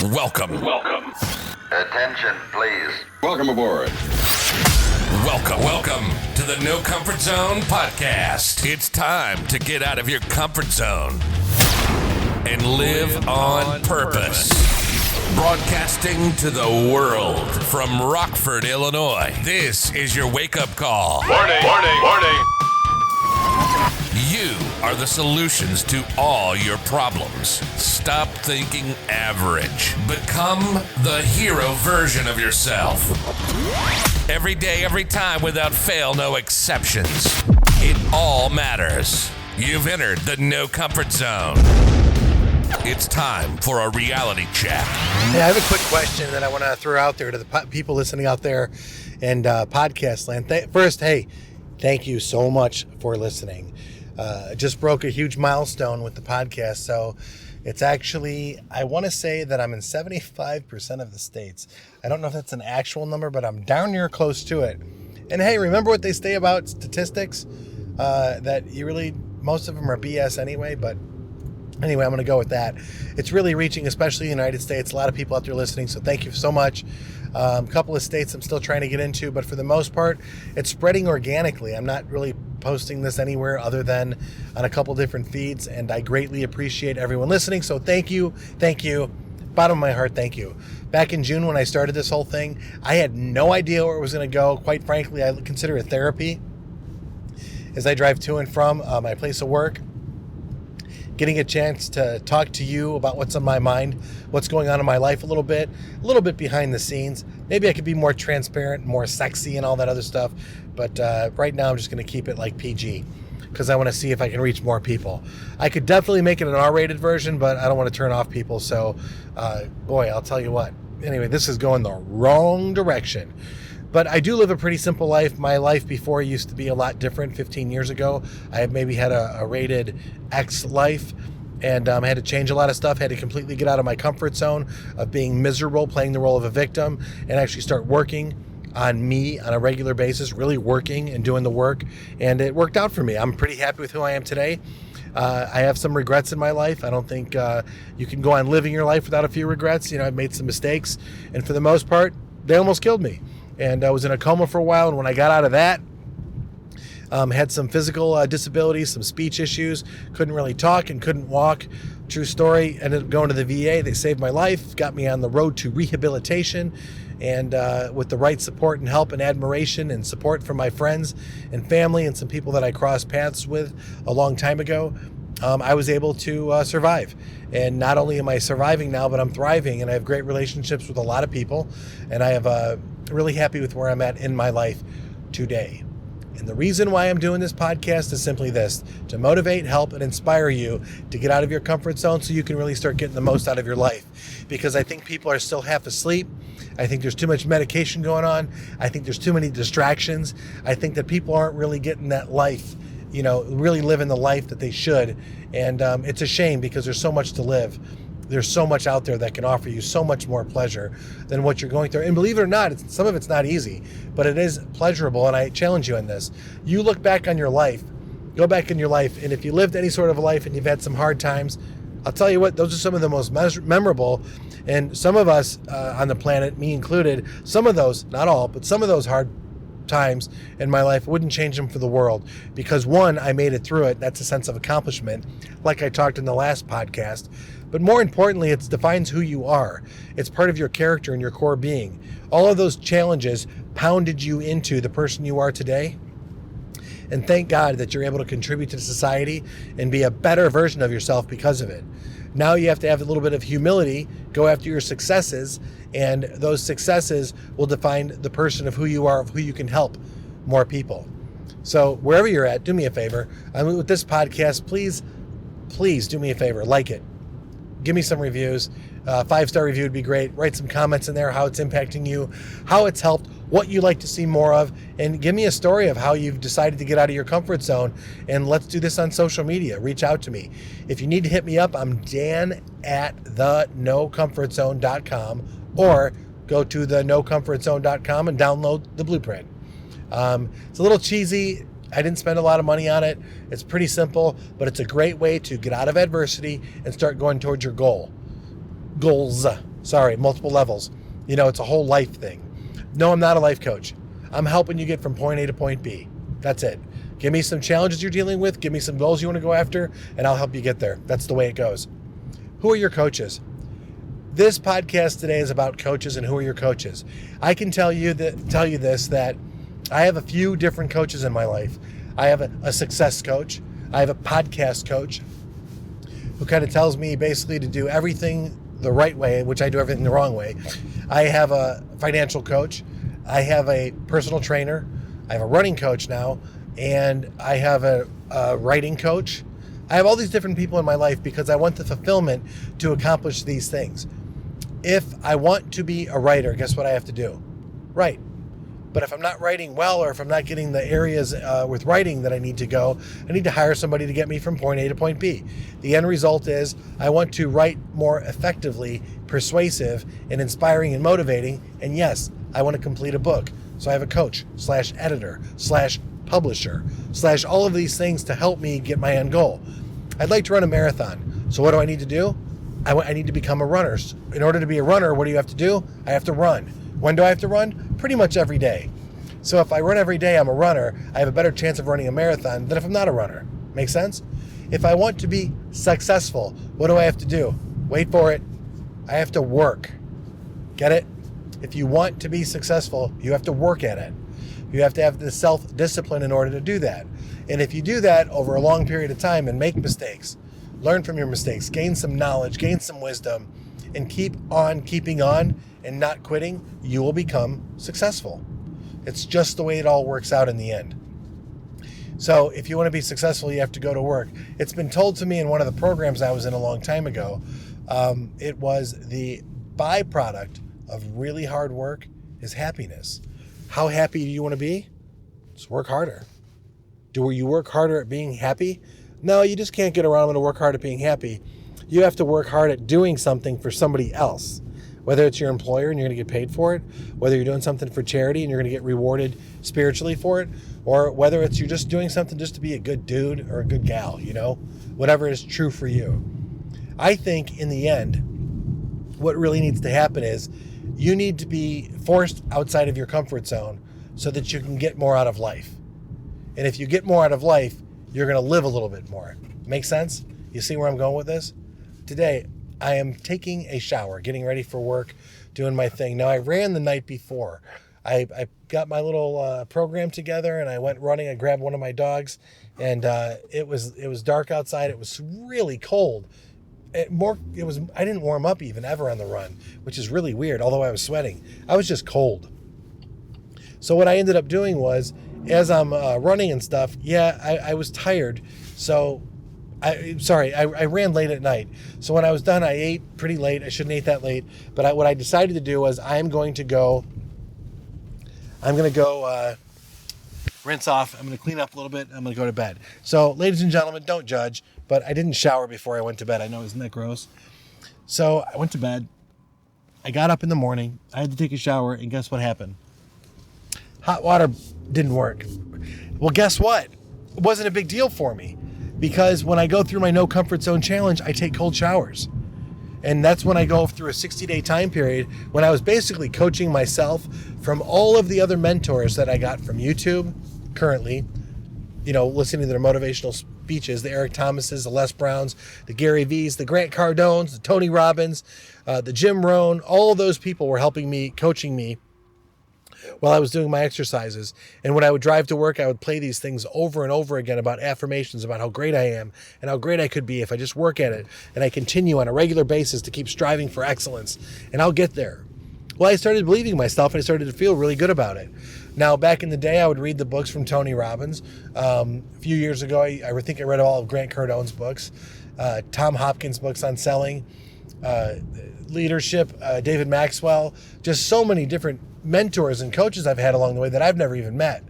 Welcome. Attention, please. Welcome aboard. Welcome to the No Comfort Zone podcast. It's time to get out of your comfort zone and live on purpose. Broadcasting to the world from Rockford, Illinois. This is your wake-up call. Warning. You are the solutions to all your problems. Stop thinking average. Become the hero version of yourself. Every day, every time, without fail, no exceptions. It all matters. You've entered the No Comfort Zone. It's time for a reality check. Hey, I have a quick question that I want to throw out there to the people listening out there in podcast land. First, hey, thank you so much for listening. Just broke a huge milestone with the podcast. So it's actually, I want to say that I'm in 75% of the states. I don't know if that's an actual number, but I'm darn near close to it. And hey, remember what they say about statistics? That most of them are BS anyway, but anyway, I'm going to go with that. It's really reaching, especially the United States, a lot of people out there listening. So thank you so much. A couple of states I'm still trying to get into, but for the most part, it's spreading organically. I'm not really posting this anywhere other than on a couple different feeds, and I greatly appreciate everyone listening. So thank you. Bottom of my heart, thank you. Back in June when I started this whole thing, I had no idea where it was going to go. Quite frankly, I consider it therapy as I drive to and from my place of work. Getting a chance to talk to you about what's on my mind, what's going on in my life a little bit behind the scenes. Maybe I could be more transparent, more sexy and all that other stuff. But right now I'm just going to keep it like PG because I want to see if I can reach more people. I could definitely make it an R-rated version, but I don't want to turn off people. So, boy, I'll tell you what. Anyway, this is going the wrong direction. But I do live a pretty simple life. My life before used to be a lot different 15 years ago. I had maybe had a rated X life, and I had to change a lot of stuff. Had to completely get out of my comfort zone of being miserable, playing the role of a victim, and actually start working on me on a regular basis, really working and doing the work. And it worked out for me. I'm pretty happy with who I am today. I have some regrets in my life. I don't think you can go on living your life without a few regrets. I've made some mistakes, and for the most part, they almost killed me. And I was in a coma for a while, and when I got out of that, had some physical disabilities, some speech issues, couldn't really talk and couldn't walk. True story, ended up going to the VA. They saved my life, got me on the road to rehabilitation, and with the right support and help and admiration and support from my friends and family and some people that I crossed paths with a long time ago, I was able to survive. And not only am I surviving now, but I'm thriving, and I have great relationships with a lot of people, and I have really happy with where I'm at in my life today. And the reason why I'm doing this podcast is simply this: to motivate, help, and inspire you to get out of your comfort zone so you can really start getting the most out of your life. Because I think people are still half asleep. I think there's too much medication going on. I think there's too many distractions. I think that people aren't really getting that life, really living the life that they should. And it's a shame because there's so much to live. There's so much out there that can offer you so much more pleasure than what you're going through. And believe it or not, some of it's not easy, but it is pleasurable. And I challenge you in this. You look back on your life, go back in your life, and if you lived any sort of a life and you've had some hard times, I'll tell you what, those are some of the most memorable. And some of us on the planet, me included, some of those, not all, but some of those hard times in my life, wouldn't change them for the world. Because one, I made it through it. That's a sense of accomplishment, like I talked in the last podcast. But more importantly, it defines who you are. It's part of your character and your core being. All of those challenges pounded you into the person you are today. And thank God that you're able to contribute to society and be a better version of yourself because of it. Now you have to have a little bit of humility, go after your successes, and those successes will define the person of who you are, of who you can help more people. So wherever you're at, do me a favor. With this podcast, please do me a favor, like it. Give me some reviews. 5-star review would be great. Write some comments in there, how it's impacting you, how it's helped, what you like to see more of, and give me a story of how you've decided to get out of your comfort zone. And let's do this on social media. Reach out to me. If you need to hit me up, I'm Dan at thenocomfortzone.com, or go to thenocomfortzone.com and download the blueprint. It's a little cheesy. I didn't spend a lot of money on it. It's pretty simple, but it's a great way to get out of adversity and start going towards your goals. Sorry, multiple levels. It's a whole life thing. No, I'm not a life coach. I'm helping you get from point A to point B. That's it. Give me some challenges you're dealing with. Give me some goals you want to go after, and I'll help you get there. That's the way it goes. Who are your coaches? This podcast today is about coaches and who are your coaches. I can tell you this, that I have a few different coaches in my life. I have a success coach. I have a podcast coach who kind of tells me basically to do everything the right way, which I do everything the wrong way. I have a financial coach. I have a personal trainer. I have a running coach now, and I have a writing coach. I have all these different people in my life because I want the fulfillment to accomplish these things. If I want to be a writer, guess what I have to do? Write. But if I'm not writing well, or if I'm not getting the areas with writing that I need to go, I need to hire somebody to get me from point A to point B. The end result is I want to write more effectively, persuasive, and inspiring and motivating. And yes, I want to complete a book. So I have a coach / editor / publisher / all of these things to help me get my end goal. I'd like to run a marathon. So what do I need to do? I need to become a runner. In order to be a runner, what do you have to do? I have to run. When do I have to run? Pretty much every day. So if I run every day, I'm a runner. I have a better chance of running a marathon than if I'm not a runner. Make sense? If I want to be successful, what do I have to do? Wait for it. I have to work. Get it? If you want to be successful, you have to work at it. You have to have the self-discipline in order to do that. And if you do that over a long period of time and make mistakes, learn from your mistakes, gain some knowledge, gain some wisdom, and keep on keeping on and not quitting, you will become successful. It's just the way it all works out in the end. So if you want to be successful, you have to go to work. It's been told to me in one of the programs I was in a long time ago, it was the byproduct of really hard work is happiness. How happy do you want to be? Just work harder. Do you work harder at being happy? No, you just can't get around to work hard at being happy. You have to work hard at doing something for somebody else. Whether it's your employer and you're going to get paid for it, whether you're doing something for charity and you're going to get rewarded spiritually for it, or whether it's you're just doing something just to be a good dude or a good gal, whatever is true for you. I think in the end, what really needs to happen is you need to be forced outside of your comfort zone so that you can get more out of life. And if you get more out of life, you're going to live a little bit more. Make sense? You see where I'm going with this? Today, I am taking a shower, getting ready for work, doing my thing. Now, I ran the night before. I got my little program together and I went running. I grabbed one of my dogs, and it was dark outside. It was really cold. I didn't warm up even ever on the run, which is really weird, although I was sweating. I was just cold. So what I ended up doing was, as I'm running and stuff, I was tired. So I ran late at night. So when I was done, I ate pretty late. I shouldn't eat that late. But what I decided to do was I'm going to go rinse off. I'm going to clean up a little bit. I'm going to go to bed. So ladies and gentlemen, don't judge, but I didn't shower before I went to bed. I know, isn't that gross? So I went to bed. I got up in the morning. I had to take a shower, and guess what happened? Hot water didn't work. Well, guess what? It wasn't a big deal for me, because when I go through my no comfort zone challenge, I take cold showers. And that's when I go through a 60-day time period when I was basically coaching myself from all of the other mentors that I got from YouTube currently, listening to their motivational speeches, the Eric Thomases, the Les Browns, the Gary V's, the Grant Cardones, the Tony Robbins, the Jim Rohn. All of those people were helping me, coaching me while I was doing my exercises. And when I would drive to work, I would play these things over and over again about affirmations, about how great I am and how great I could be if I just work at it. And I continue on a regular basis to keep striving for excellence, and I'll get there. Well, I started believing myself, and I started to feel really good about it. Now, back in the day, I would read the books from Tony Robbins. A few years ago, I think I read all of Grant Cardone's books, Tom Hopkins' books on selling, leadership, David Maxwell, just so many different mentors and coaches I've had along the way that I've never even met.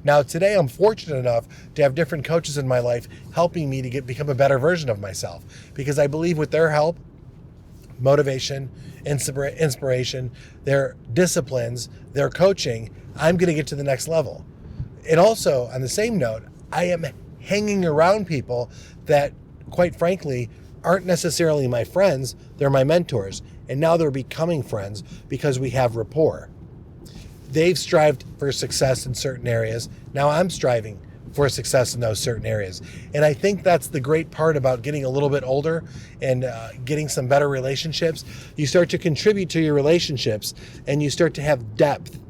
Now, today, I'm fortunate enough to have different coaches in my life helping me to become a better version of myself, because I believe with their help, motivation, inspiration, their disciplines, their coaching, I'm going to get to the next level. And also, on the same note, I am hanging around people that, quite frankly, aren't necessarily my friends, they're my mentors. And now they're becoming friends because we have rapport. They've strived for success in certain areas. Now I'm striving for success in those certain areas. And I think that's the great part about getting a little bit older and getting some better relationships. You start to contribute to your relationships and you start to have depth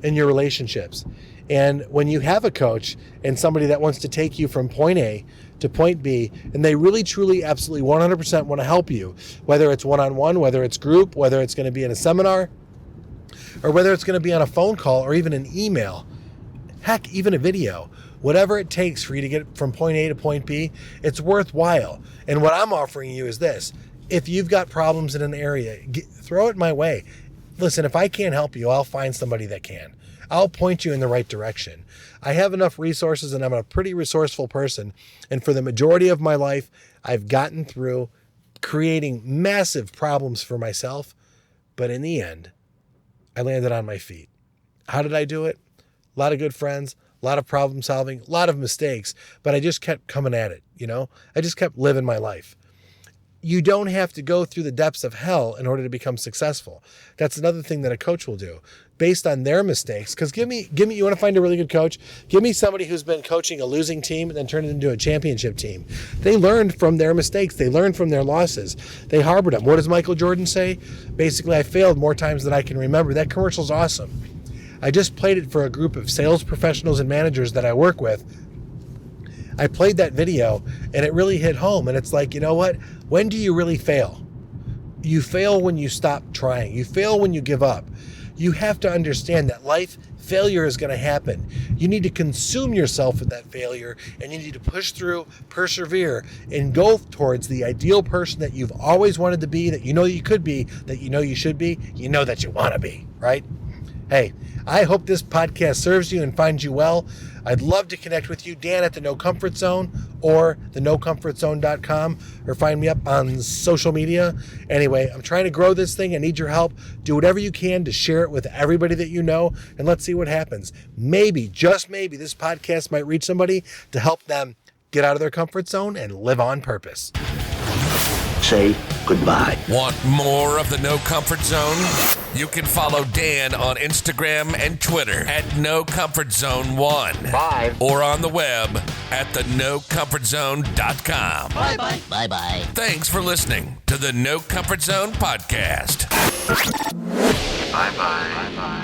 in your relationships. And when you have a coach and somebody that wants to take you from point A to point B, and they really, truly, absolutely 100% want to help you, whether it's one-on-one, whether it's group, whether it's going to be in a seminar, or whether it's going to be on a phone call or even an email, heck, even a video, whatever it takes for you to get from point A to point B, it's worthwhile. And what I'm offering you is this. If you've got problems in an area, throw it my way. Listen, if I can't help you, I'll find somebody that can. I'll point you in the right direction. I have enough resources and I'm a pretty resourceful person. And for the majority of my life, I've gotten through creating massive problems for myself. But in the end, I landed on my feet. How did I do it? A lot of good friends, a lot of problem solving, a lot of mistakes, but I just kept coming at it, I just kept living my life. You don't have to go through the depths of hell in order to become successful. That's another thing that a coach will do based on their mistakes. Because give me, you want to find a really good coach? Give me somebody who's been coaching a losing team and then turned it into a championship team. They learned from their mistakes. They learned from their losses. They harbored them. What does Michael Jordan say? Basically, I failed more times than I can remember. That commercial's awesome. I just played it for a group of sales professionals and managers that I work with. I played that video and it really hit home. And it's like, you know what? When do you really fail? You fail when you stop trying. You fail when you give up. You have to understand that failure is going to happen. You need to consume yourself with that failure and you need to push through, persevere, and go towards the ideal person that you've always wanted to be, that you know you could be, that you know you should be, you know that you want to be, right? Hey, I hope this podcast serves you and finds you well. I'd love to connect with you, Dan at the No Comfort Zone or the NoComfortZone.com, or find me up on social media. Anyway, I'm trying to grow this thing. I need your help. Do whatever you can to share it with everybody that you know, and let's see what happens. Maybe, just maybe, this podcast might reach somebody to help them get out of their comfort zone and live on purpose. Say goodbye. Want more of the No Comfort Zone? You can follow Dan on Instagram and Twitter at NoComfortZone1. Bye. Or on the web at TheNoComfortZone.com. Bye-bye. Bye-bye. Thanks for listening to the No Comfort Zone podcast. Bye-bye. Bye-bye.